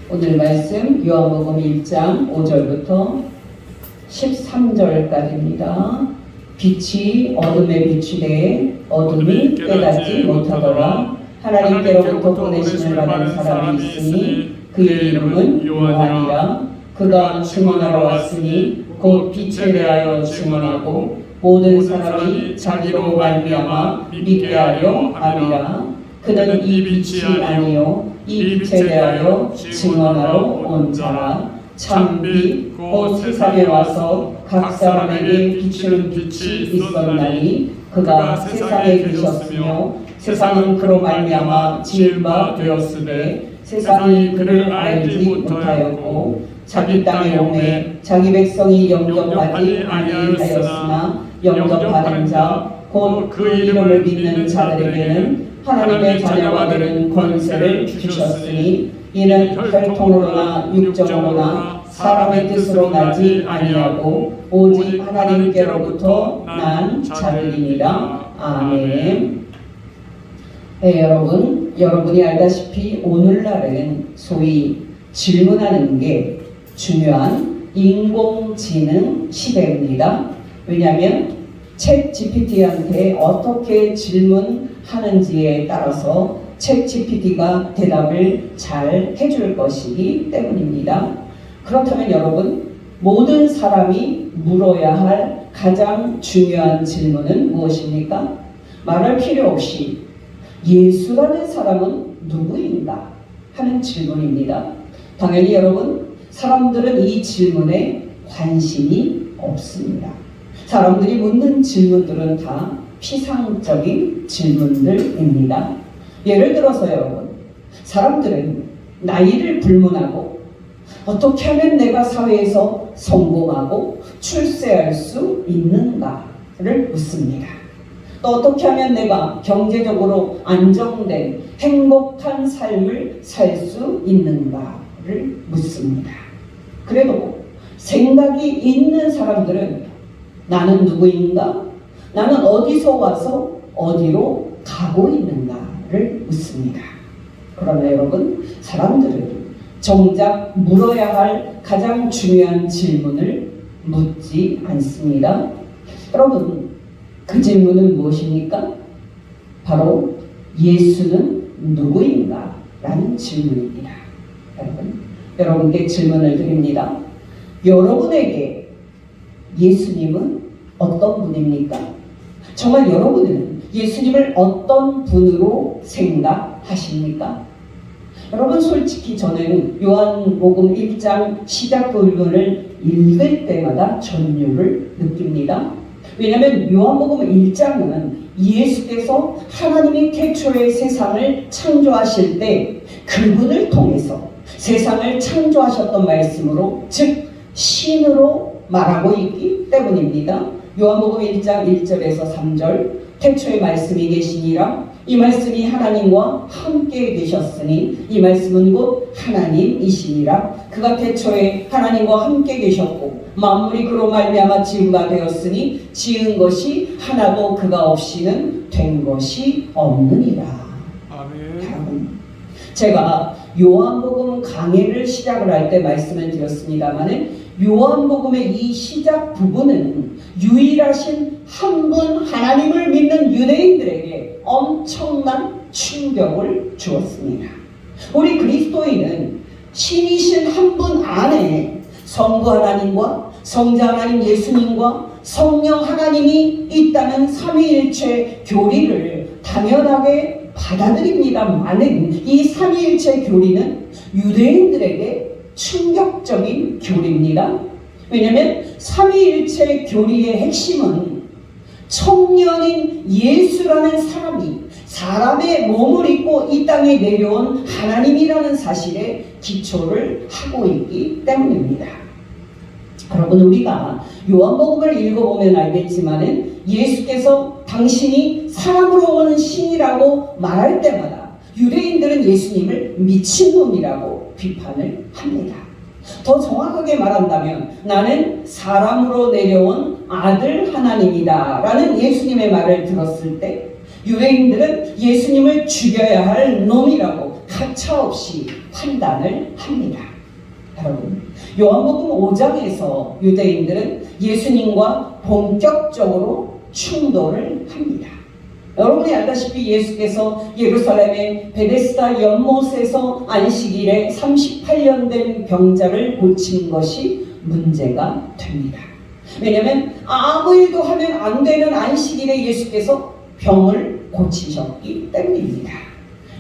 오늘 말씀 요한복음 1장 5절부터 13절까지입니다. 빛이 어둠에 비추되 어둠이 깨닫지 못하더라. 하나님께로부터 보내심을 받은 사람이 있으니 그의 이름은 요한이라. 그가 증언하러 왔으니 곧 빛에 대하여 증언하고 모든 사람이 자기로 말미암아 믿게 하려 함이라. 그는 이 빛이 아니요 이 빛에 대하여 증언하러 온 자라. 참빛 곧 세상에 와서 각 사람에게 비추는 빛이 있었나니 그가 세상에 계셨으며 세상은 그로 말미암아 지은 바 되었으되 세상이 그를 알지 못하였고 자기 땅에 오매 자기 백성이 영접하지 아니하였으나 영접하는 자 곧 그 이름을 믿는 자들에게는 하나님의 자녀가 되는 권세를 주셨으니 이는 혈통으로나 육정으로나 사람의 뜻으로 나지 아니하고 오직 하나님께로부터 난 자들이니라. 아멘. 네, 여러분이 알다시피 오늘날은 소위 질문하는 게 중요한 인공지능 시대입니다. 왜냐하면 챗 GPT한테 어떻게 질문하는지에 따라서 챗 GPT가 대답을 잘 해줄 것이기 때문입니다. 그렇다면 여러분, 모든 사람이 물어야 할 가장 중요한 질문은 무엇입니까? 말할 필요 없이 예수라는 사람은 누구인가 하는 질문입니다. 당연히 여러분, 사람들은 이 질문에 관심이 없습니다. 사람들이 묻는 질문들은 다 피상적인 질문들입니다. 예를 들어서 여러분, 사람들은 나이를 불문하고 어떻게 하면 내가 사회에서 성공하고 출세할 수 있는가를 묻습니다. 또 어떻게 하면 내가 경제적으로 안정된 행복한 삶을 살 수 있는가를 묻습니다. 그래도 생각이 있는 사람들은 나는 누구인가? 나는 어디서 와서 어디로 가고 있는가를 묻습니다. 그러나 여러분, 사람들은 정작 물어야 할 가장 중요한 질문을 묻지 않습니다. 여러분, 그 질문은 무엇입니까? 바로 예수는 누구인가? 라는 질문입니다. 여러분께 질문을 드립니다. 여러분에게 예수님은 어떤 분입니까? 정말 여러분은 예수님을 어떤 분으로 생각하십니까? 여러분, 솔직히 저는 요한복음 1장 시작 부분을 읽을 때마다 전율을 느낍니다. 왜냐하면 요한복음 1장은 예수께서 하나님이 태초에 세상을 창조하실 때 그분을 통해서 세상을 창조하셨던 말씀으로, 즉 신으로 말하고 있기 때문입니다. 요한복음 1장 1절에서 3절, 태초에 말씀이 계시니라. 이 말씀이 하나님과 함께 계셨으니 이 말씀은 곧 하나님이시니라. 그가 태초에 하나님과 함께 계셨고 만물이 그로 말미암아 지은 바 되었으니 지은 것이 하나도 그가 없이는 된 것이 없느니라. 아멘. 여러분, 제가 요한복음 강해를 시작을 할 때 말씀을 드렸습니다마는 요한복음의 이 시작 부분은 유일하신 한 분 하나님을 믿는 유대인들에게 엄청난 충격을 주었습니다. 우리 그리스도인은 신이신 한 분 안에 성부 하나님과 성자 하나님 예수님과 성령 하나님이 있다는 삼위일체 교리를 당연하게 받아들입니다만은 이 삼위일체 교리는 유대인들에게 충격적인 교리입니다. 왜냐하면 삼위일체 교리의 핵심은 청년인 예수라는 사람이 사람의 몸을 입고 이 땅에 내려온 하나님이라는 사실에 기초를 하고 있기 때문입니다. 여러분, 우리가 요한복음을 읽어보면 알겠지만은 예수께서 당신이 사람으로 온 신이라고 말할 때마다 유대인들은 예수님을 미친놈이라고 비판을 합니다. 더 정확하게 말한다면 나는 사람으로 내려온 아들 하나님이다 라는 예수님의 말을 들었을 때 유대인들은 예수님을 죽여야 할 놈이라고 가차없이 판단을 합니다. 여러분, 요한복음 5장에서 유대인들은 예수님과 본격적으로 충돌을 합니다. 여러분이 알다시피 예수께서 예루살렘의 베데스다 연못에서 안식일에 38년 된 병자를 고친 것이 문제가 됩니다. 왜냐하면 아무 일도 하면 안 되는 안식일에 예수께서 병을 고치셨기 때문입니다.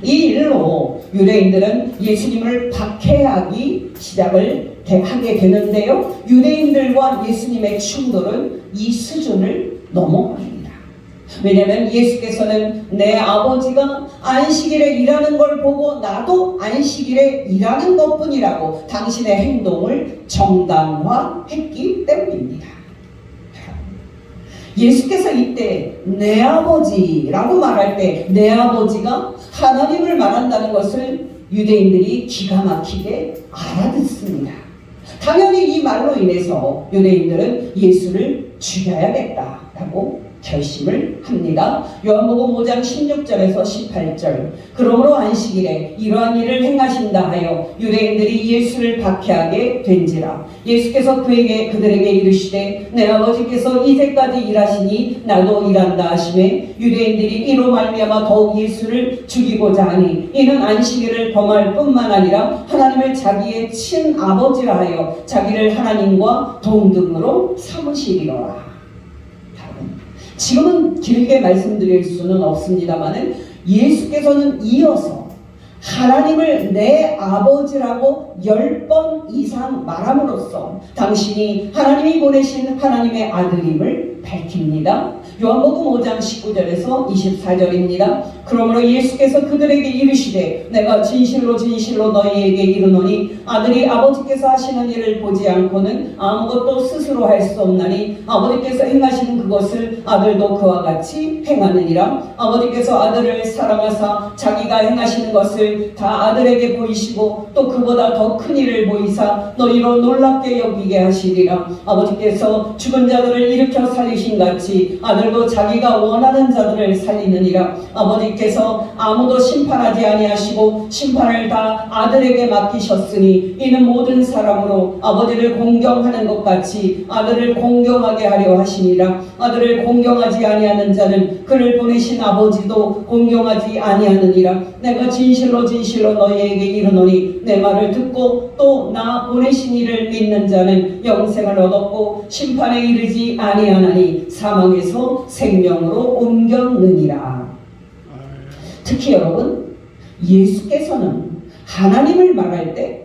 이 일로 유대인들은 예수님을 박해하기 시작을 하게 되는데요. 유대인들과 예수님의 충돌은 이 수준을 넘어갑니다. 왜냐하면 예수께서는 내 아버지가 안식일에 일하는 걸 보고 나도 안식일에 일하는 것뿐이라고 당신의 행동을 정당화했기 때문입니다. 예수께서 이때 내 아버지라고 말할 때 내 아버지가 하나님을 말한다는 것을 유대인들이 기가 막히게 알아듣습니다. 당연히 이 말로 인해서 유대인들은 예수를 죽여야겠다라고 결심을 합니다. 요한복음 5장 16절에서 18절. 그러므로 안식일에 이러한 일을 행하신다 하여 유대인들이 예수를 박해하게 된지라. 예수께서 그들에게 이르시되 내 아버지께서 이제까지 일하시니 나도 일한다 하시매 유대인들이 이로 말미암아 더욱 예수를 죽이고자 하니 이는 안식일을 범할 뿐만 아니라 하나님을 자기의 친아버지라 하여 자기를 하나님과 동등으로 삼으시리로라. 지금은 길게 말씀드릴 수는 없습니다만 예수께서는 이어서 하나님을 내 아버지라고 10번 이상 말함으로써 당신이 하나님이 보내신 하나님의 아들임을 밝힙니다. 요한복음 5장 19절에서 24절입니다. 그러므로 예수께서 그들에게 이르시되 내가 진실로 진실로 너희에게 이르노니 아들이 아버지께서 하시는 일을 보지 않고는 아무것도 스스로 할 수 없나니 아버지께서 행하시는 그것을 아들도 그와 같이 행하느니라. 아버지께서 아들을 사랑하사 자기가 행하시는 것을 다 아들에게 보이시고 또 그보다 더 큰 일을 보이사 너희로 놀랍게 여기게 하시리라. 아버지께서 죽은 자들을 일으켜 살리신 같이 아들도 자기가 원하는 자들을 살리느니라. 아버지께서 아무도 심판하지 아니하시고 심판을 다 아들에게 맡기셨으니 이는 모든 사람으로 아버지를 공경하는 것 같이 아들을 공경하게 하려 하시니라. 아들을 공경하지 아니하는 자는 그를 보내신 아버지도 공경하지 아니하느니라. 내가 진실로 진실로 너희에게 이르노니 내 말을 듣고 또 나 보내신 이를 믿는 자는 영생을 얻었고 심판에 이르지 아니하나니 사망에서 생명으로 옮겼느니라. 특히 여러분, 예수께서는 하나님을 말할 때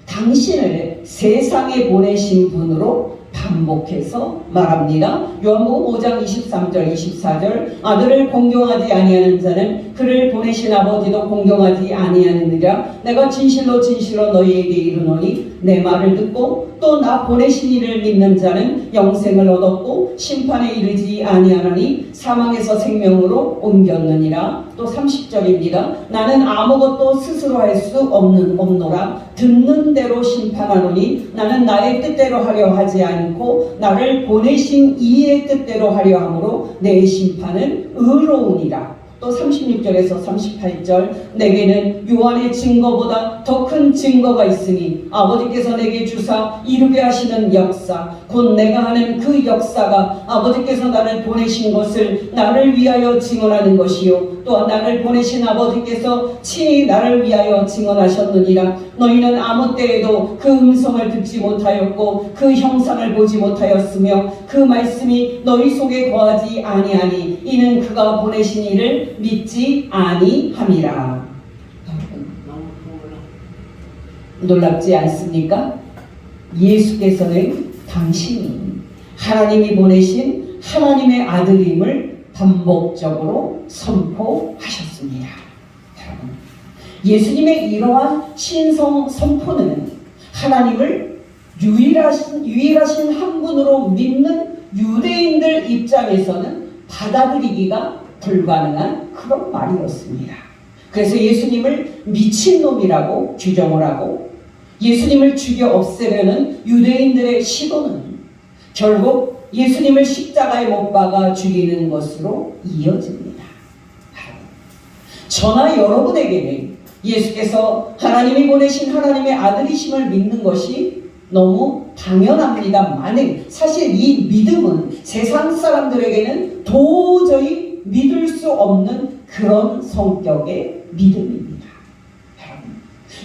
당신을 세상에 보내신 분으로 반복해서 말합니다. 요한복음 5장 23절 24절 아들을 공경하지 아니하는 자는 그를 보내신 아버지도 공경하지 아니하느니라. 내가 진실로 진실로 너희에게 이르노니 내 말을 듣고 또 나 보내신 이를 믿는 자는 영생을 얻었고 심판에 이르지 아니하나니 사망에서 생명으로 옮겼느니라. 또 30절입니다. 나는 아무것도 스스로 할 수 없노라. 듣는 대로 심판하노니 나는 나의 뜻대로 하려 하지 않고 나를 보내신 이의 뜻대로 하려 하므로 내 심판은 의로우니라. 또 36절에서 38절 내게는 요한의 증거보다 더 큰 증거가 있으니 아버지께서 내게 주사 이루게 하시는 역사 곧 내가 하는 그 역사가 아버지께서 나를 보내신 것을 나를 위하여 증언하는 것이요 또한 나를 보내신 아버지께서 친히 나를 위하여 증언하셨느니라. 너희는 아무 때에도 그 음성을 듣지 못하였고 그 형상을 보지 못하였으며 그 말씀이 너희 속에 거하지 아니하니 이는 그가 보내신 이를 믿지 아니함이라. 놀랍지 않습니까? 예수께서는 당신이 하나님이 보내신 하나님의 아들임을 반복적으로 선포하셨습니다. 예수님의 이러한 신성 선포는 하나님을 유일하신 한 분으로 믿는 유대인들 입장에서는 받아들이기가 불가능한 그런 말이었습니다. 그래서 예수님을 미친놈이라고 규정을 하고 예수님을 죽여 없애려는 유대인들의 시도는 결국 예수님을 십자가에 못 박아 죽이는 것으로 이어집니다. 저나 여러분에게는 예수께서 하나님이 보내신 하나님의 아들이심을 믿는 것이 너무 당연합니다만 사실 이 믿음은 세상 사람들에게는 도저히 믿을 수 없는 그런 성격의 믿음입니다.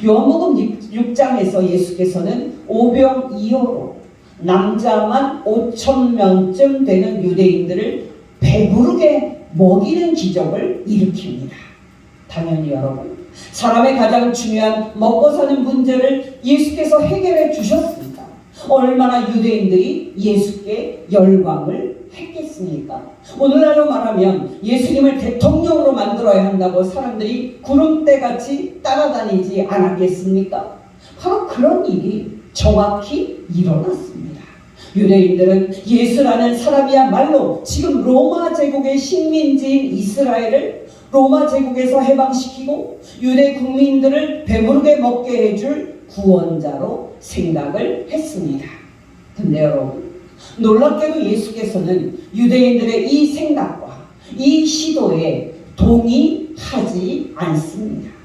요한복음 6장에서 예수께서는 오병이어로 남자만 5,000명쯤 되는 유대인들을 배부르게 먹이는 기적을 일으킵니다. 당연히 여러분, 사람의 가장 중요한 먹고 사는 문제를 예수께서 해결해 주셨습니다. 얼마나 유대인들이 예수께 열광을 했겠습니까? 오늘날로 말하면 예수님을 대통령으로 만들어야 한다고 사람들이 구름대같이 따라다니지 않았겠습니까? 바로 그런 일이 정확히 일어났습니다. 유대인들은 예수라는 사람이야말로 지금 로마 제국의 식민지인 이스라엘을 로마 제국에서 해방시키고 유대 국민들을 배부르게 먹게 해줄 구원자로 생각을 했습니다. 근데 여러분, 놀랍게도 예수께서는 유대인들의 이 생각과 이 시도에 동의하지 않습니다.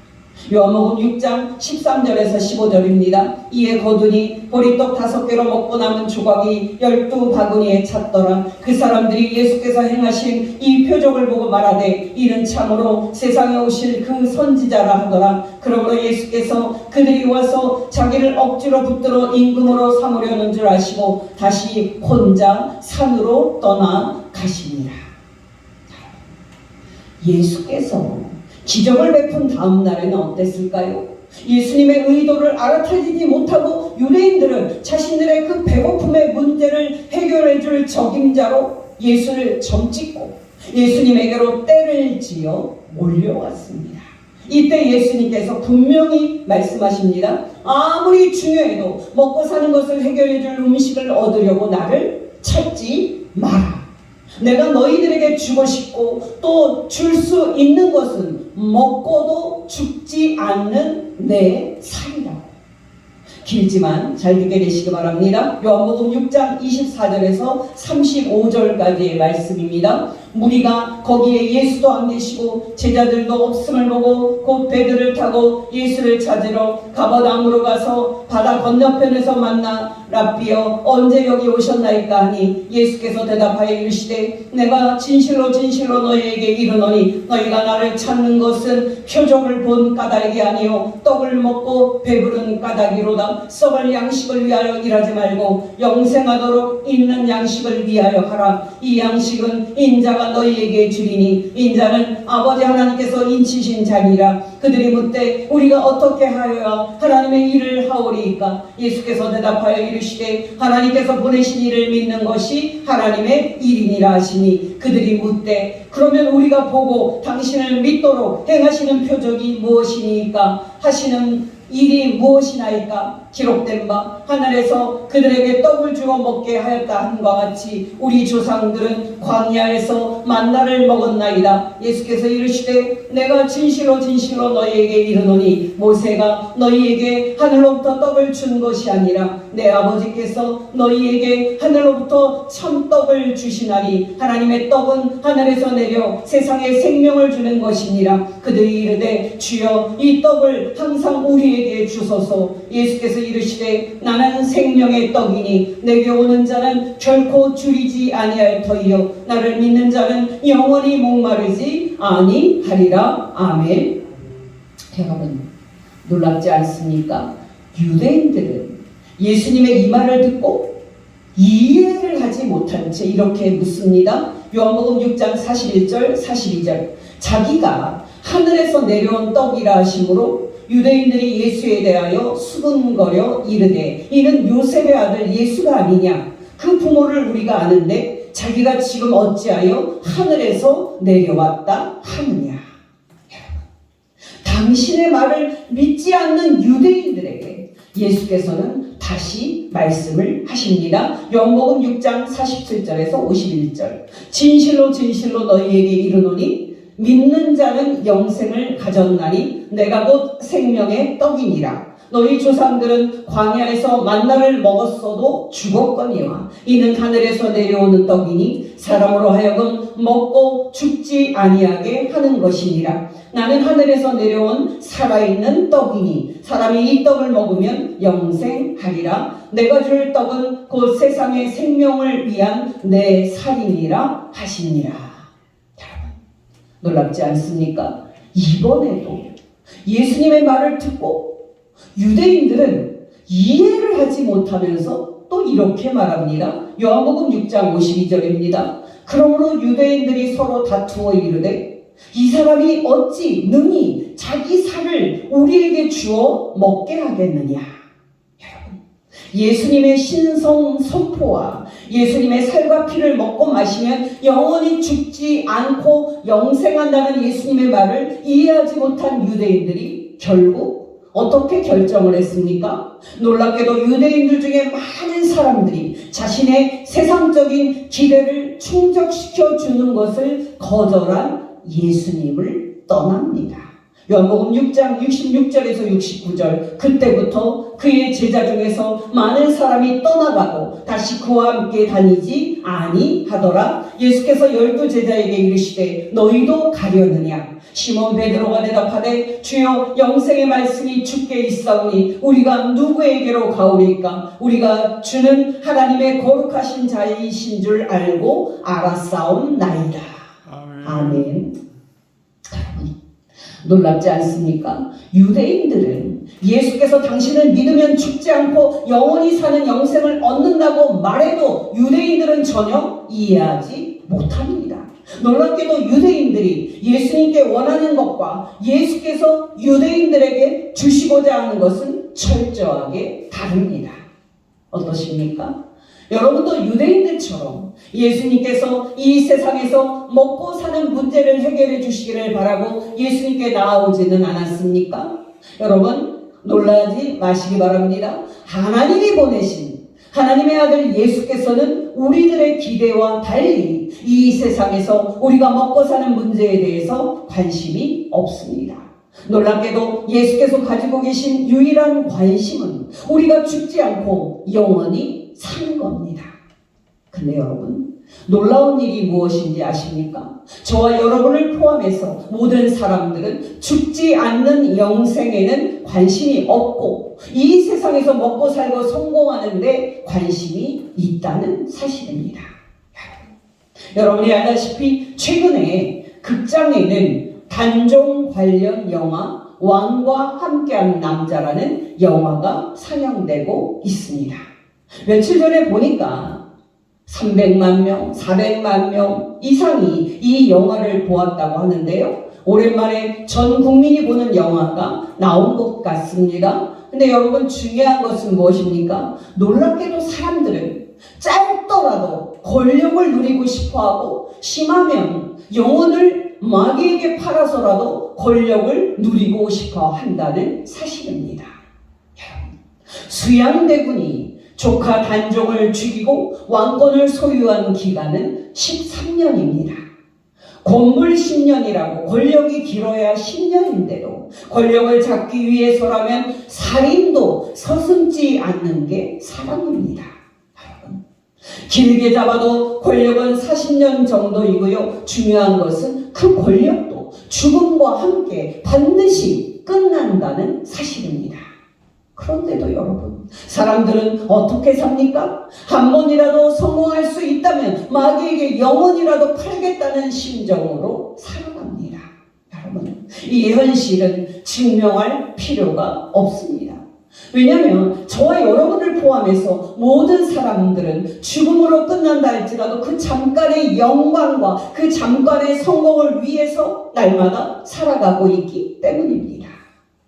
요한복음 6장 13절에서 15절입니다. 이에 거두니 보리떡 5개로 먹고 남은 조각이 12바구니에 찼더라. 그 사람들이 예수께서 행하신 이 표적을 보고 말하되 이는 참으로 세상에 오실 그 선지자라 하더라. 그러므로 예수께서 그들이 와서 자기를 억지로 붙들어 임금으로 삼으려는 줄 아시고 다시 혼자 산으로 떠나 가십니다. 예수께서 기적을 베푼 다음 날에는 어땠을까요? 예수님의 의도를 알아차리지 못하고 유대인들은 자신들의 그 배고픔의 문제를 해결해 줄 적임자로 예수를 점찍고 예수님에게로 때를 지어 몰려왔습니다. 이때 예수님께서 분명히 말씀하십니다. 아무리 중요해도 먹고 사는 것을 해결해 줄 음식을 얻으려고 나를 찾지 마라. 내가 너희들에게 주고 싶고 또 줄 수 있는 것은 먹고도 죽지 않는 내 살이라고. 길지만 잘 듣게 되시기 바랍니다. 요한복음 6장 24절에서 35절까지의 말씀입니다. 무리가 거기에 예수도 안 계시고 제자들도 없음을 보고 곧 배들을 타고 예수를 찾으러 가버나움으로 가서 바다 건너편에서 만나 랍비여 언제 여기 오셨나이까 하니 예수께서 대답하여 이르시되 내가 진실로 진실로 너희에게 이르노니 너희가 나를 찾는 것은 표적을 본 까닭이 아니요 떡을 먹고 배부른 까닭이로다. 썩을 양식을 위하여 일하지 말고 영생하도록 있는 양식을 위하여 하라. 이 양식은 인자가 너희에게 주리니 인자는 아버지 하나님께서 인치신 자니라. 그들이 묻되 우리가 어떻게 하여야 하나님의 일을 하오리이까? 예수께서 대답하여 이르시되 하나님께서 보내신 이를 믿는 것이 하나님의 일이니라 하시니 그들이 묻되 그러면 우리가 보고 당신을 믿도록 행하시는 표적이 무엇이니까? 하시는 일이 무엇이나이까? 기록된 바 하늘에서 그들에게 떡을 주어 먹게 하였다 함과 같이 우리 조상들은 광야에서 만나를 먹었나이다. 예수께서 이르시되 내가 진실로 진실로 너희에게 이르노니 모세가 너희에게 하늘로부터 떡을 준 것이 아니라 내 아버지께서 너희에게 하늘로부터 참떡을 주시나니 하나님의 떡은 하늘에서 내려 세상에 생명을 주는 것이니라. 그들이 이르되 주여 이 떡을 항상 우리에게 주소서. 예수께서 이르시되 나는 생명의 떡이니 내게 오는 자는 결코 줄이지 아니할 터이요 나를 믿는 자는 영원히 목마르지 아니하리라. 아멘. 여러분, 놀랍지 않습니까? 유대인들은 예수님의 이 말을 듣고 이해를 하지 못한 채 이렇게 묻습니다. 요한복음 6장 41절 42절 자기가 하늘에서 내려온 떡이라 하심으로 유대인들이 예수에 대하여 수군거려 이르되 이는 요셉의 아들 예수가 아니냐? 그 부모를 우리가 아는데 자기가 지금 어찌하여 하늘에서 내려왔다 하느냐? 당신의 말을 믿지 않는 유대인들에게 예수께서는 다시 말씀을 하십니다. 요한복음 6장 47절에서 51절 진실로 진실로 너희에게 이르노니 믿는 자는 영생을 가졌나니 내가 곧 생명의 떡이니라. 너희 조상들은 광야에서 만나를 먹었어도 죽었거니와 이는 하늘에서 내려오는 떡이니 사람으로 하여금 먹고 죽지 아니하게 하는 것이니라. 나는 하늘에서 내려온 살아있는 떡이니 사람이 이 떡을 먹으면 영생하리라. 내가 줄 떡은 곧 세상의 생명을 위한 내 살이니라 하시니라. 여러분, 놀랍지 않습니까? 이번에도 예수님의 말을 듣고 유대인들은 이해를 하지 못하면서 또 이렇게 말합니다. 요한복음 6장 52절입니다. 그러므로 유대인들이 서로 다투어 이르되 이 사람이 어찌 능히 자기 살을 우리에게 주어 먹게 하겠느냐. 여러분, 예수님의 신성 선포와 예수님의 살과 피를 먹고 마시면 영원히 죽지 않고 영생한다는 예수님의 말을 이해하지 못한 유대인들이 결국 어떻게 결정을 했습니까? 놀랍게도 유대인들 중에 많은 사람들이 자신의 세상적인 기대를 충족시켜 주는 것을 거절한 예수님을 떠납니다. 요한복음 6장 66절에서 69절, 그때부터 그의 제자 중에서 많은 사람이 떠나가고 다시 그와 함께 다니지 아니하더라. 예수께서 12 제자에게 이르시되 너희도 가려느냐? 시몬 베드로가 대답하되 주여 영생의 말씀이 주께 있사오니 우리가 누구에게로 가오리까? 우리가 주는 하나님의 거룩하신 자이신 줄 알고 알았사옵나이다. 아멘. 놀랍지 않습니까? 유대인들은 예수께서 당신을 믿으면 죽지 않고 영원히 사는 영생을 얻는다고 말해도 유대인들은 전혀 이해하지 못합니다. 놀랍게도 유대인들이 예수님께 원하는 것과 예수께서 유대인들에게 주시고자 하는 것은 철저하게 다릅니다. 어떠십니까? 여러분도 유대인들처럼 예수님께서 이 세상에서 먹고 사는 문제를 해결해 주시기를 바라고 예수님께 나아오지는 않았습니까? 여러분, 놀라지 마시기 바랍니다. 하나님이 보내신 하나님의 아들 예수께서는 우리들의 기대와 달리 이 세상에서 우리가 먹고 사는 문제에 대해서 관심이 없습니다. 놀랍게도 예수께서 가지고 계신 유일한 관심은 우리가 죽지 않고 영원히 사는 겁니다. 근데 여러분, 놀라운 일이 무엇인지 아십니까? 저와 여러분을 포함해서 모든 사람들은 죽지 않는 영생에는 관심이 없고 이 세상에서 먹고 살고 성공하는 데 관심이 있다는 사실입니다. 여러분이 알다시피 최근에 극장에는 단종 관련 영화 왕과 함께한 남자라는 영화가 상영되고 있습니다. 며칠 전에 보니까 300만 명, 400만 명 이상이 이 영화를 보았다고 하는데요. 오랜만에 전 국민이 보는 영화가 나온 것 같습니다. 근데 여러분, 중요한 것은 무엇입니까? 놀랍게도 사람들은 짧더라도 권력을 누리고 싶어하고 심하면 영혼을 마귀에게 팔아서라도 권력을 누리고 싶어 한다는 사실입니다. 여러분, 수양대군이 조카 단종을 죽이고 왕권을 소유한 기간은 13년입니다. 곤불 10년이라고 권력이 길어야 10년인데도 권력을 잡기 위해서라면 살인도 서슴지 않는 게 사람입니다. 여러분, 길게 잡아도 권력은 40년 정도이고요. 중요한 것은 그 권력도 죽음과 함께 반드시 끝난다는 사실입니다. 그런데도 여러분, 사람들은 어떻게 삽니까? 한 번이라도 성공할 수 있다면 마귀에게 영원이라도 팔겠다는 심정으로 살아갑니다. 여러분, 이 현실은 증명할 필요가 없습니다. 왜냐하면 저와 여러분을 포함해서 모든 사람들은 죽음으로 끝난다 할지라도 그 잠깐의 영광과 그 잠깐의 성공을 위해서 날마다 살아가고 있기 때문입니다.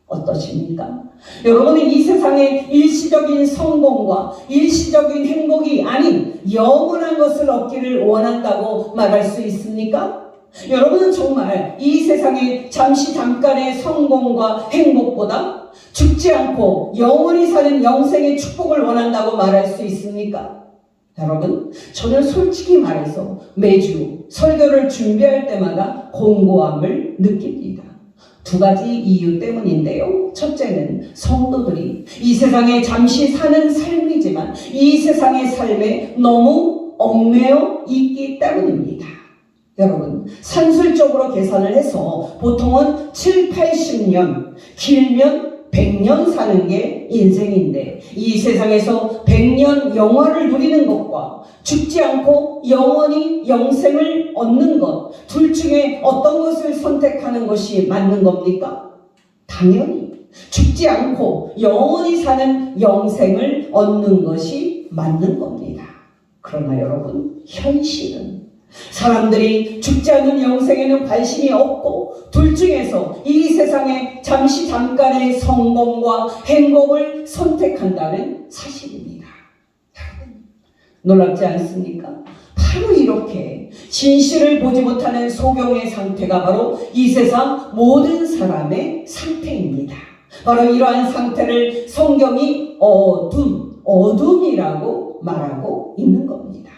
어떠십니까? 여러분은 이 세상의 일시적인 성공과 일시적인 행복이 아닌 영원한 것을 얻기를 원한다고 말할 수 있습니까? 여러분은 정말 이 세상의 잠깐의 성공과 행복보다 죽지 않고 영원히 사는 영생의 축복을 원한다고 말할 수 있습니까? 여러분, 저는 솔직히 말해서 매주 설교를 준비할 때마다 공고함을 느낍니다. 두 가지 이유 때문인데요. 첫째는 성도들이 이 세상에 잠시 사는 삶이지만 이 세상의 삶에 너무 얽매여 있기 때문입니다. 여러분, 산술적으로 계산을 해서 보통은 7, 80년, 길면 100년 사는 게 인생인데 이 세상에서 100년 영화를 누리는 것과 죽지 않고 영원히 영생을 얻는 것, 둘 중에 어떤 것을 선택하는 것이 맞는 겁니까? 당연히 죽지 않고 영원히 사는 영생을 얻는 것이 맞는 겁니다. 그러나 여러분, 현실은 사람들이 죽지 않는 영생에는 관심이 없고 둘 중에서 이 세상에 잠깐의 성공과 행복을 선택한다는 사실입니다. 놀랍지 않습니까? 바로 이렇게 진실을 보지 못하는 소경의 상태가 바로 이 세상 모든 사람의 상태입니다. 바로 이러한 상태를 성경이 어둠이라고 말하고 있는 겁니다.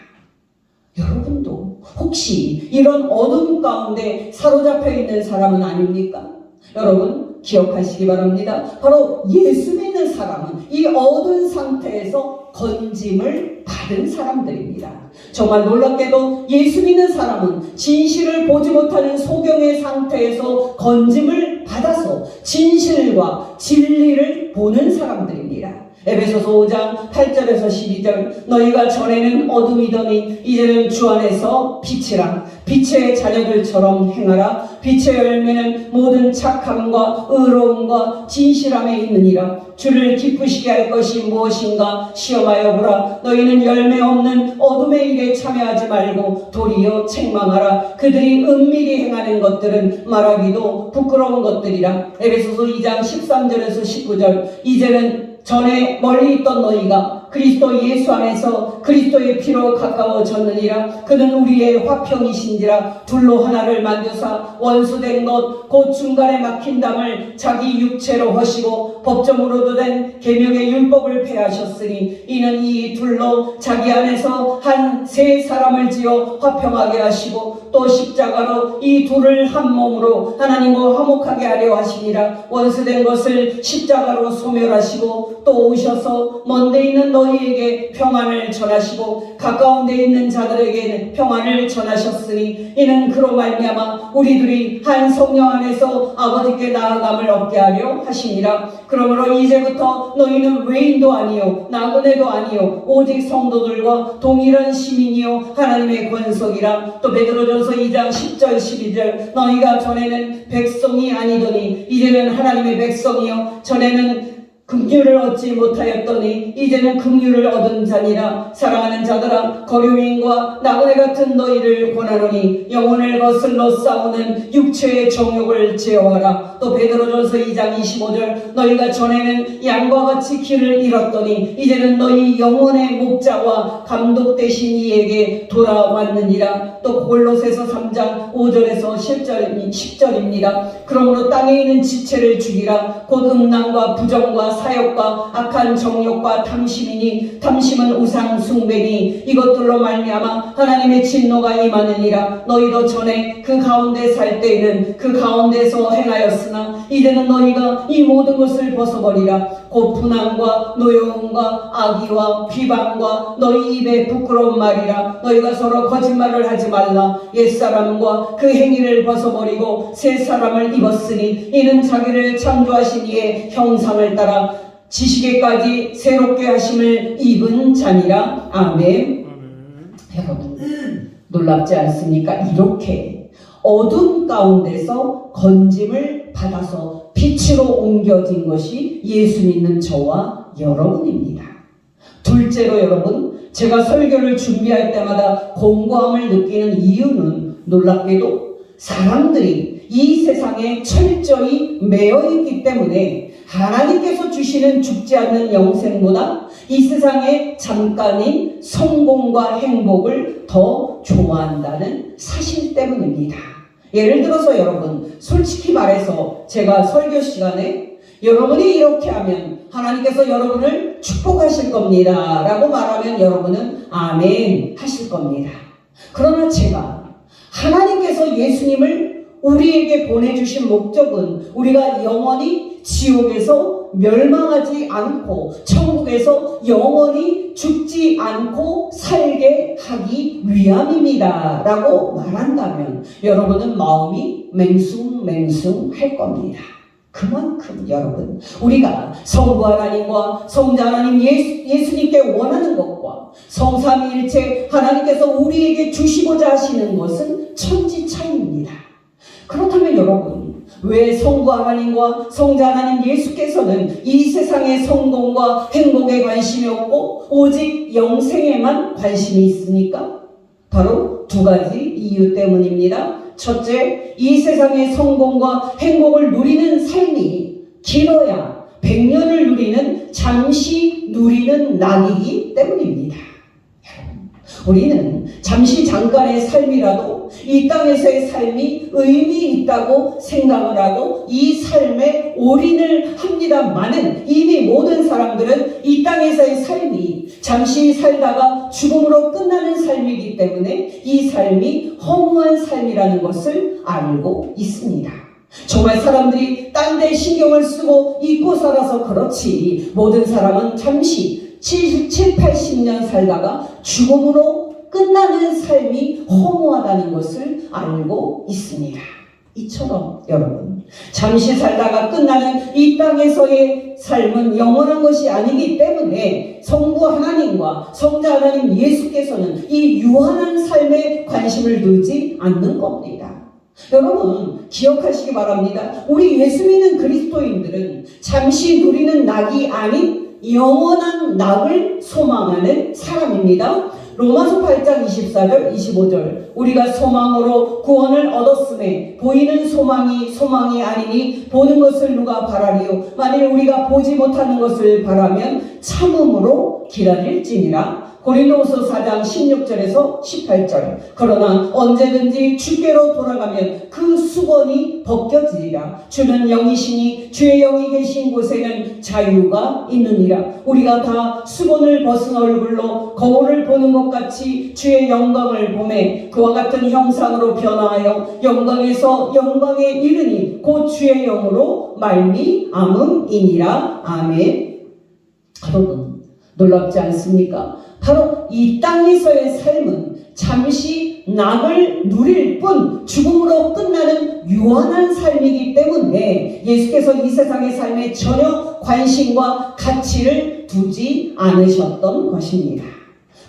여러분도 혹시 이런 어둠 가운데 사로잡혀 있는 사람은 아닙니까? 여러분 기억하시기 바랍니다. 바로 예수 믿는 사람은 이 어두운 상태에서 건짐을 받은 사람들입니다. 정말 놀랍게도 예수 믿는 사람은 진실을 보지 못하는 소경의 상태에서 건짐을 받아서 진실과 진리를 보는 사람들입니다. 에베소서 5장 8절에서 12절 너희가 전에는 어둠이더니 이제는 주 안에서 빛이라 빛의 자녀들처럼 행하라 빛의 열매는 모든 착함과 의로움과 진실함에 있느니라 주를 기쁘시게 할 것이 무엇인가 시험하여 보라 너희는 열매 없는 어둠의 일에 참여하지 말고 도리어 책망하라 그들이 은밀히 행하는 것들은 말하기도 부끄러운 것들이라. 에베소서 2장 13절에서 19절 이제는 전에 멀리 있던 너희가 그리스도 예수 안에서 그리스도의 피로 가까워졌느니라. 그는 우리의 화평이신지라 둘로 하나를 만드사 원수된 것 곧 중간에 막힌 담을 자기 육체로 허시고 법정으로도 된 계명의 율법을 폐하셨으니 이는 이 둘로 자기 안에서 한 세 사람을 지어 화평하게 하시고 또 십자가로 이 둘을 한 몸으로 하나님과 화목하게 하려 하시니라. 원수된 것을 십자가로 소멸하시고 또 오셔서 먼데 있는 너희에게 평안을 전하시고 가까운 데 있는 자들에게는 평안을 전하셨으니 이는 그로 말미암아 우리들이 한 성령 안에서 아버지께 나아감을 얻게 하려 하시니라. 그러므로 이제부터 너희는 외인도 아니요 나그네도 아니요 오직 성도들과 동일한 시민이요 하나님의 권속이라. 또 베드로전서 2장 10절 12절 너희가 전에는 백성이 아니더니 이제는 하나님의 백성이요 전에는 긍휼을 얻지 못하였더니 이제는 긍휼을 얻은 자니라. 사랑하는 자들아 거류인과 나그네 같은 너희를 권하노니 영혼을 거슬러 싸우는 육체의 정욕을 제어하라. 또 베드로전서 2장 25절 너희가 전에는 양과 같이 길을 잃었더니 이제는 너희 영혼의 목자와 감독 되신 이에게 돌아왔느니라. 또 골로새서 3장 5절에서 10절입니다. 그러므로 땅에 있는 지체를 죽이라. 곧 음란과 부정과 사욕과 악한 정욕과 탐심이니 탐심은 우상 숭배니 이것들로 말미암아 하나님의 진노가 임하느니라. 너희도 전에 그 가운데 살 때에는 그 가운데서 행하였으나 이제는 너희가 이 모든 것을 벗어버리라. 곧 분함과 노여움과 악의와 비방과 너희 입에 부끄러운 말이라. 너희가 서로 거짓말을 하지 말라. 옛사람과 그 행위를 벗어버리고 새 사람을 입었으니 이는 자기를 창조하신 이의 형상을 따라 지식에까지 새롭게 하심을 입은 자니라. 아멘. 여러분 놀랍지 않습니까? 이렇게 어둠 가운데서 건짐을 받아서 빛으로 옮겨진 것이 예수 믿는 저와 여러분입니다. 둘째로 여러분 제가 설교를 준비할 때마다 공고함을 느끼는 이유는 놀랍게도 사람들이 이 세상에 철저히 매여있기 때문에 하나님께서 주시는 죽지 않는 영생보다 이 세상의 잠깐인 성공과 행복을 더 좋아한다는 사실 때문입니다. 예를 들어서 여러분 솔직히 말해서 제가 설교 시간에 여러분이 이렇게 하면 하나님께서 여러분을 축복하실 겁니다 라고 말하면 여러분은 아멘 하실 겁니다. 그러나 제가 하나님께서 예수님을 우리에게 보내주신 목적은 우리가 영원히 지옥에서 멸망하지 않고 천국에서 영원히 죽지 않고 살게 하기 위함입니다 라고 말한다면 여러분은 마음이 맹숭맹숭할 겁니다. 그만큼 여러분, 우리가 성부 하나님과 성자 하나님 예수님께 원하는 것과 성삼위일체 하나님께서 우리에게 주시고자 하시는 것은 천지차이입니다. 그렇다면 여러분, 왜 성부 하나님과 성자 하나님 예수께서는 이 세상의 성공과 행복에 관심이 없고 오직 영생에만 관심이 있습니까? 바로 두 가지 이유 때문입니다. 첫째, 이 세상의 성공과 행복을 누리는 삶이 길어야 100년을 누리는 잠시 누리는 낙이기 때문입니다. 우리는 잠시 잠깐의 삶이라도 이 땅에서의 삶이 의미 있다고 생각을 하고 이 삶에 올인을 합니다마는 이미 모든 사람들은 이 땅에서의 삶이 잠시 살다가 죽음으로 끝나는 삶이기 때문에 이 삶이 허무한 삶이라는 것을 알고 있습니다. 정말 사람들이 딴 데 신경을 쓰고 잊고 살아서 그렇지 모든 사람은 잠시 70, 80년 살다가 죽음으로 끝나는 삶이 허무하다는 것을 알고 있습니다. 이처럼 여러분, 잠시 살다가 끝나는 이 땅에서의 삶은 영원한 것이 아니기 때문에 성부 하나님과 성자 하나님 예수께서는 이 유한한 삶에 관심을 두지 않는 겁니다. 여러분 기억하시기 바랍니다. 우리 예수 믿는 그리스도인들은 잠시 누리는 낙이 아닌 영원한 낙을 소망하는 사람입니다. 로마서 8장 24절 25절 우리가 소망으로 구원을 얻었음에 보이는 소망이 아니니 보는 것을 누가 바라리요 만일 우리가 보지 못하는 것을 바라면 참음으로 기다릴지니라. 고린도후서 4장 16절에서 18절 그러나 언제든지 주께로 돌아가면 그 수건이 벗겨지리라. 주는 영이시니 주의 영이 계신 곳에는 자유가 있느니라. 우리가 다 수건을 벗은 얼굴로 거울을 보는 것 같이 주의 영광을 보매 그와 같은 형상으로 변화하여 영광에서 영광에 이르니 곧 주의 영으로 말미암음이니라. 아멘. 여러분 놀랍지 않습니까? 바로 이 땅에서의 삶은 잠시 낙을 누릴 뿐 죽음으로 끝나는 유한한 삶이기 때문에 예수께서 이 세상의 삶에 전혀 관심과 가치를 두지 않으셨던 것입니다.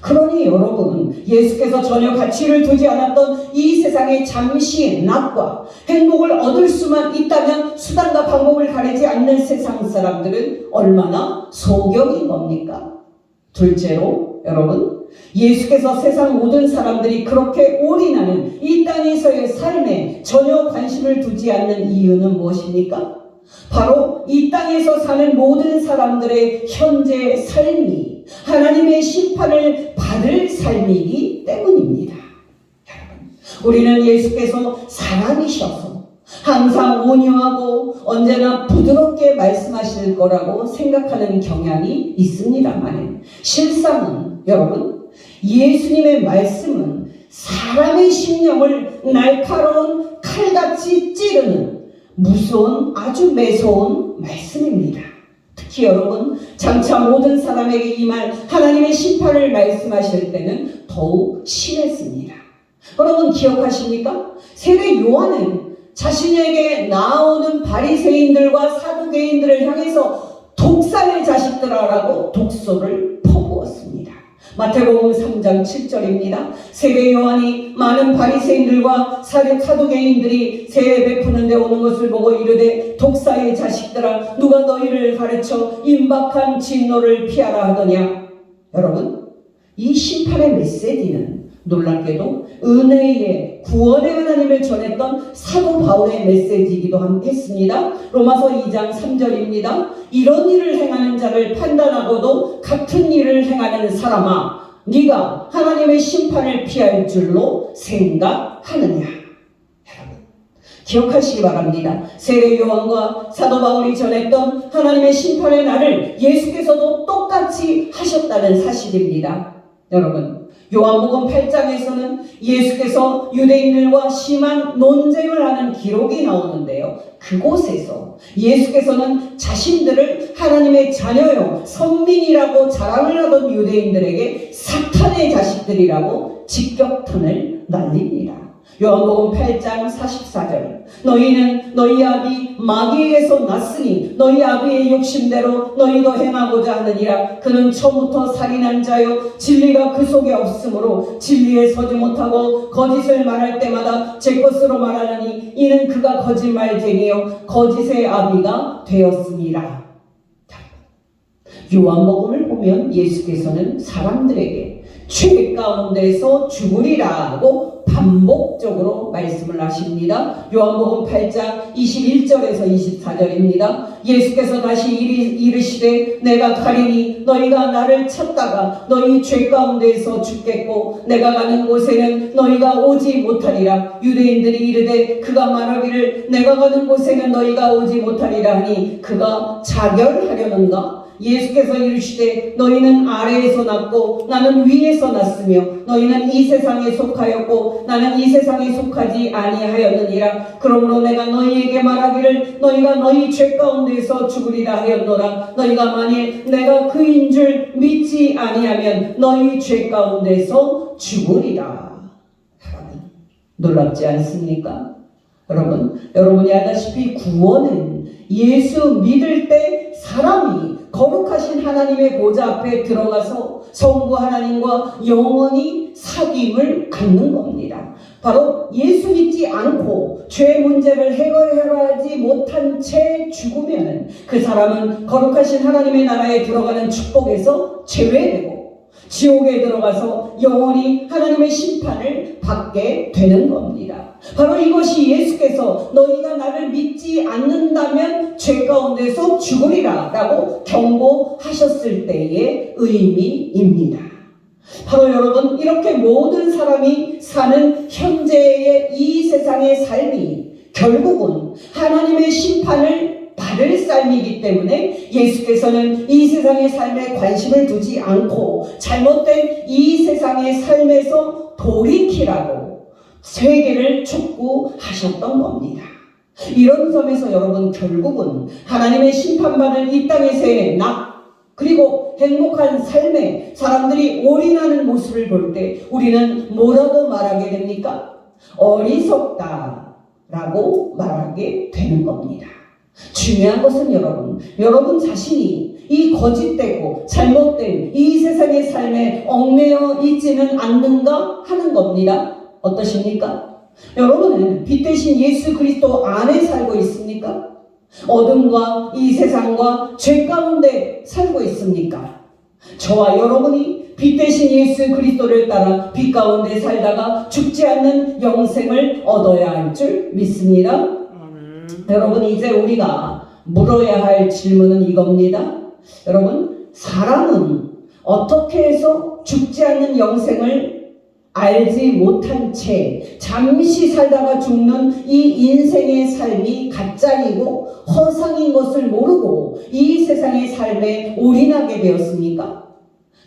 그러니 여러분 예수께서 전혀 가치를 두지 않았던 이 세상의 잠시의 낙과 행복을 얻을 수만 있다면 수단과 방법을 가리지 않는 세상 사람들은 얼마나 소경인 겁니까? 둘째로 여러분 예수께서 세상 모든 사람들이 그렇게 올인하는 이 땅에서의 삶에 전혀 관심을 두지 않는 이유는 무엇입니까? 바로 이 땅에서 사는 모든 사람들의 현재 삶이 하나님의 심판을 받을 삶이기 때문입니다. 여러분, 우리는 예수께서 사람이셔서 항상 온유하고 언제나 부드럽게 말씀하실 거라고 생각하는 경향이 있습니다만 실상은 여러분 예수님의 말씀은 사람의 심령을 날카로운 칼같이 찌르는 무서운 아주 매서운 말씀입니다. 특히 여러분 장차 모든 사람에게 임할 하나님의 심판을 말씀하실 때는 더욱 심했습니다. 여러분 기억하십니까? 세례 요한은 자신에게 나오는 바리새인들과 사두개인들을 향해서 독사의 자식들아라고 독소를 퍼부었습니다. 마태복음 3장 7절입니다. 세례 요한이 많은 바리새인들과 사두개인들이 세례 베푸는 데 오는 것을 보고 이르되 독사의 자식들아 누가 너희를 가르쳐 임박한 진노를 피하라 하더냐. 여러분 이 심판의 메시지는 놀랍게도 은혜의 구원의 하나님을 전했던 사도 바울의 메시지이기도 했습니다. 로마서 2장 3절입니다. 이런 일을 행하는 자를 판단하고도 같은 일을 행하는 사람아 네가 하나님의 심판을 피할 줄로 생각하느냐. 여러분 기억하시기 바랍니다. 세례 요한과 사도 바울이 전했던 하나님의 심판의 날을 예수께서도 똑같이 하셨다는 사실입니다. 여러분 요한복음 8장에서는 예수께서 유대인들과 심한 논쟁을 하는 기록이 나오는데요. 그곳에서 예수께서는 자신들을 하나님의 자녀요 선민이라고 자랑을 하던 유대인들에게 사탄의 자식들이라고 직격탄을 날립니다. 요한복음 8장 44절 너희는 너희 아비 마귀에게서 났으니 너희 아비의 욕심대로 너희도 행하고자 하느니라. 그는 처음부터 살인한 자요 진리가 그 속에 없으므로 진리에 서지 못하고 거짓을 말할 때마다 제 것으로 말하느니 이는 그가 거짓말쟁이요 거짓의 아비가 되었습니다. 요한복음을 보면 예수께서는 사람들에게 죄 가운데서 죽으리라고 반복적으로 말씀을 하십니다. 요한복음 8장 21절에서 24절입니다. 예수께서 다시 이르시되 내가 가리니 너희가 나를 찾다가 너희 죄 가운데에서 죽겠고 내가 가는 곳에는 너희가 오지 못하리라. 유대인들이 이르되 그가 말하기를 내가 가는 곳에는 너희가 오지 못하리라 하니 그가 자결하려는가? 예수께서 이르시되 너희는 아래에서 났고 나는 위에서 났으며 너희는 이 세상에 속하였고 나는 이 세상에 속하지 아니하였느니라. 그러므로 내가 너희에게 말하기를 너희가 너희 죄 가운데서 죽으리라 하였노라. 너희가 만일 내가 그인 줄 믿지 아니하면 너희 죄 가운데서 죽으리라. 놀랍지 않습니까? 여러분이 알다시피 구원은 예수 믿을 때 사람이 거룩하신 하나님의 보좌 앞에 들어가서 성부 하나님과 영원히 사귐을 갖는 겁니다. 바로 예수 믿지 않고 죄 문제를 해결하지 못한 채 죽으면 그 사람은 거룩하신 하나님의 나라에 들어가는 축복에서 제외되고 지옥에 들어가서 영원히 하나님의 심판을 받게 되는 겁니다. 바로 이것이 예수께서 너희가 나를 믿지 않는다면 죄 가운데서 죽으리라 라고 경고하셨을 때의 의미입니다. 바로 여러분, 이렇게 모든 사람이 사는 현재의 이 세상의 삶이 결국은 하나님의 심판을 받을 삶이기 때문에 예수께서는 이 세상의 삶에 관심을 두지 않고 잘못된 이 세상의 삶에서 돌이키라고 세계를 촉구하셨던 겁니다. 이런 점에서 여러분, 결국은 하나님의 심판받을 이 땅에서의 그리고 행복한 삶에 사람들이 올인하는 모습을 볼 때 우리는 뭐라고 말하게 됩니까? 어리석다라고 말하게 되는 겁니다. 중요한 것은 여러분 자신이 이 거짓되고 잘못된 이 세상의 삶에 얽매여 있지는 않는가 하는 겁니다. 어떠십니까? 여러분은 빛 대신 예수 그리스도 안에 살고 있습니까? 어둠과 이 세상과 죄 가운데 살고 있습니까? 저와 여러분이 빛 대신 예수 그리스도를 따라 빛 가운데 살다가 죽지 않는 영생을 얻어야 할 줄 믿습니다. 여러분, 이제 우리가 물어야 할 질문은 이겁니다. 여러분, 사람은 어떻게 해서 죽지 않는 영생을 알지 못한 채 잠시 살다가 죽는 이 인생의 삶이 가짜이고 허상인 것을 모르고 이 세상의 삶에 올인하게 되었습니까?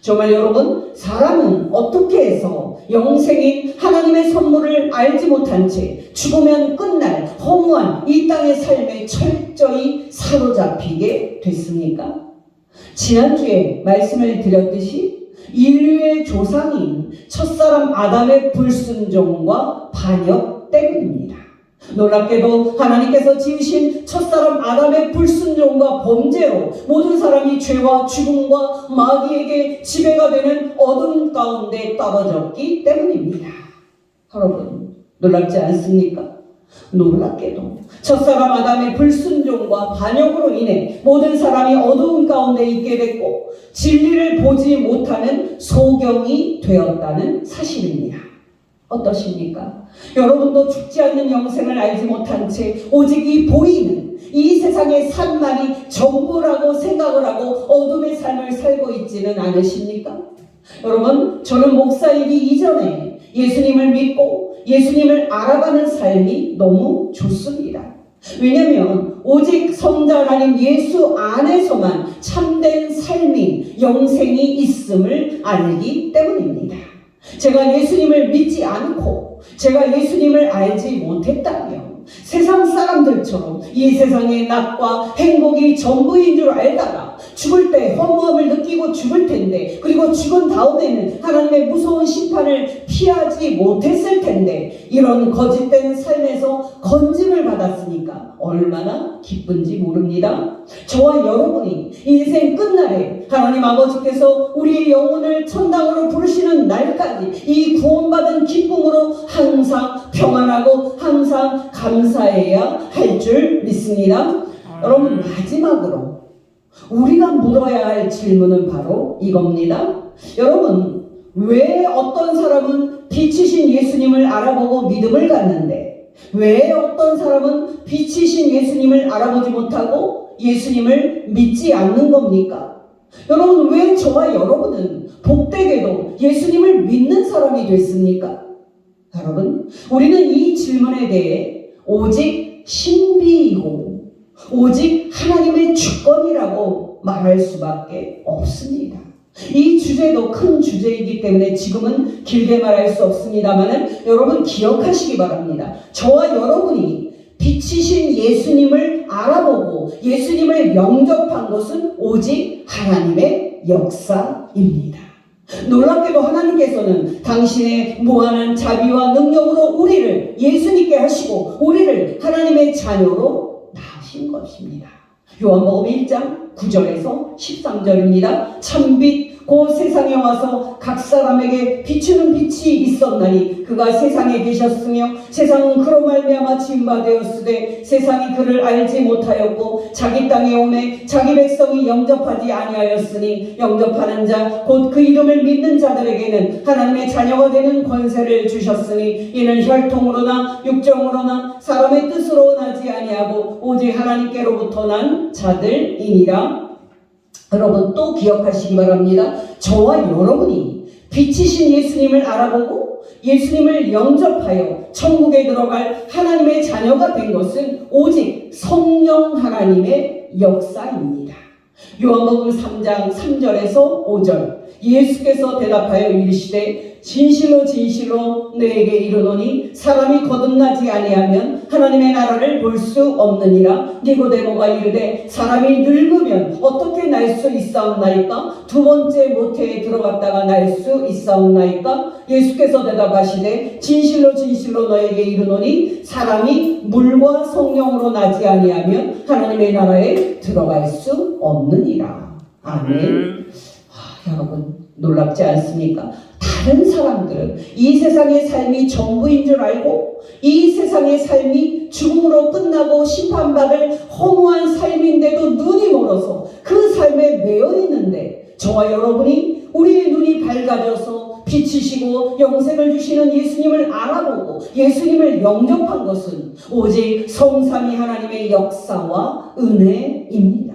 정말 여러분, 사람은 어떻게 해서 영생인 하나님의 선물을 알지 못한 채 죽으면 끝날 허무한 이 땅의 삶에 철저히 사로잡히게 됐습니까? 지난주에 말씀을 드렸듯이 인류의 조상인 첫사람 아담의 불순종과 반역 때문입니다. 놀랍게도 하나님께서 지으신 첫사람 아담의 불순종과 범죄로 모든 사람이 죄와 죽음과 마귀에게 지배가 되는 어둠 가운데 떨어졌기 때문입니다. 여러분, 놀랍지 않습니까? 놀랍게도 첫사람 아담의 불순종과 반역으로 인해 모든 사람이 어두운 가운데 있게 됐고 진리를 보지 못하는 소경이 되었다는 사실입니다. 어떠십니까? 여러분도 죽지 않는 영생을 알지 못한 채 오직 이 보이는 이 세상의 산만이 전부라고 생각을 하고 어둠의 삶을 살고 있지는 않으십니까? 여러분, 저는 목사이기 이전에 예수님을 믿고 예수님을 알아가는 삶이 너무 좋습니다. 왜냐하면 오직 성자 하나님 예수 안에서만 참된 삶이 영생이 있음을 알기 때문입니다. 제가 예수님을 믿지 않고 제가 예수님을 알지 못했다면 세상 사람들처럼 이 세상의 낙과 행복이 전부인 줄 알다가 죽을 때 허무함을 느끼고 죽을 텐데, 그리고 죽은 다음에는 하나님의 무서운 심판을 피하지 못했을 텐데, 이런 거짓된 삶에서 건짐을 받았으니까 얼마나 기쁜지 모릅니다. 저와 여러분이 인생 끝날에 하나님 아버지께서 우리의 영혼을 천당으로 부르시는 날까지 이 구원받은 기쁨으로 항상 평안하고 항상 감사해야 할 줄 믿습니다. 여러분, 마지막으로 우리가 물어야 할 질문은 바로 이겁니다. 여러분, 왜 어떤 사람은 빛이신 예수님을 알아보고 믿음을 갖는데, 왜 어떤 사람은 빛이신 예수님을 알아보지 못하고 예수님을 믿지 않는 겁니까? 여러분, 왜 저와 여러분은 복되게도 예수님을 믿는 사람이 됐습니까? 여러분, 우리는 이 질문에 대해 오직 신비이고 오직 하나님의 주권이라고 말할 수밖에 없습니다. 이 주제도 큰 주제이기 때문에 지금은 길게 말할 수 없습니다만 여러분 기억하시기 바랍니다. 저와 여러분이 빛이신 예수님을 알아보고 예수님을 영접한 것은 오직 하나님의 역사입니다. 놀랍게도 하나님께서는 당신의 무한한 자비와 능력으로 우리를 예수님께 하시고 우리를 하나님의 자녀로 낳으신 것입니다. 요한복음 1장 9절에서 13절입니다. 참빛 곧 세상에 와서 각 사람에게 비추는 빛이 있었나니 그가 세상에 계셨으며 세상은 그로 말미암아 지음바 되었으되 세상이 그를 알지 못하였고 자기 땅에 오매 자기 백성이 영접하지 아니하였으니 영접하는 자 곧 그 이름을 믿는 자들에게는 하나님의 자녀가 되는 권세를 주셨으니 이는 혈통으로나 육정으로나 사람의 뜻으로 나지 아니하고 오직 하나님께로부터 난 자들이니라. 여러분, 또 기억하시기 바랍니다. 저와 여러분이 빛이신 예수님을 알아보고 예수님을 영접하여 천국에 들어갈 하나님의 자녀가 된 것은 오직 성령 하나님의 역사입니다. 요한복음 3장 3절에서 5절, 예수께서 대답하여 이르시되 진실로 진실로 너에게 이르노니 사람이 거듭나지 아니하면 하나님의 나라를 볼 수 없느니라. 니고데모가 이르되 사람이 늙으면 어떻게 날 수 있사옵나이까? 두 번째 모태에 들어갔다가 날 수 있사옵나이까? 예수께서 대답하시되 진실로 진실로 너에게 이르노니 사람이 물과 성령으로 나지 아니하면 하나님의 나라에 들어갈 수 없느니라. 아멘. 여러분, 놀랍지 않습니까? 다른 사람들은 이 세상의 삶이 전부인 줄 알고 이 세상의 삶이 죽음으로 끝나고 심판받을 허무한 삶인데도 눈이 멀어서 그 삶에 매여 있는데, 저와 여러분이 우리의 눈이 밝아져서 빛이시고 영생을 주시는 예수님을 알아보고 예수님을 영접한 것은 오직 성삼위 하나님의 역사와 은혜입니다.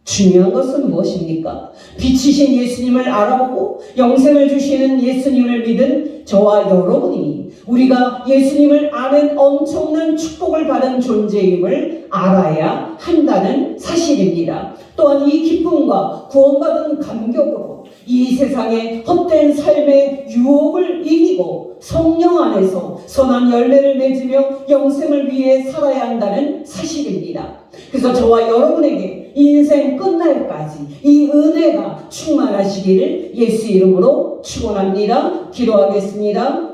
중요한 것은 무엇입니까? 빛이신 예수님을 알아보고 영생을 주시는 예수님을 믿은 저와 여러분이 우리가 예수님을 아는 엄청난 축복을 받은 존재임을 알아야 한다는 사실입니다. 또한 이 기쁨과 구원받은 감격으로 이 세상의 헛된 삶의 유혹을 이기고 성령 안에서 선한 열매를 맺으며 영생을 위해 살아야 한다는 사실입니다. 그래서 저와 여러분에게 인생 끝날까지 이 은혜가 충만하시기를 예수 이름으로 축원합니다. 기도하겠습니다.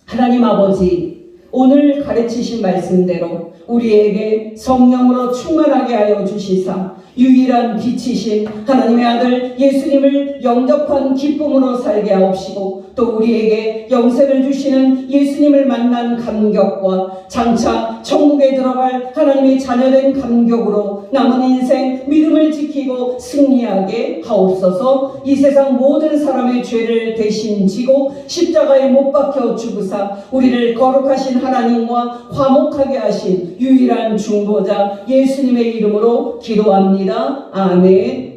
하나님 아버지, 오늘 가르치신 말씀대로 우리에게 성령으로 충만하게 하여 주시사 유일한 빛이신 하나님의 아들 예수님을 영접한 기쁨으로 살게 하옵시고, 또 우리에게 영생을 주시는 예수님을 만난 감격과 장차 천국에 들어갈 하나님의 자녀된 감격으로 남은 인생 믿음을 지키고 승리하게 하옵소서. 이 세상 모든 사람의 죄를 대신 지고 십자가에 못 박혀 죽으사 우리를 거룩하신 하나님과 화목하게 하신 유일한 중보자 예수님의 이름으로 기도합니다. 아멘.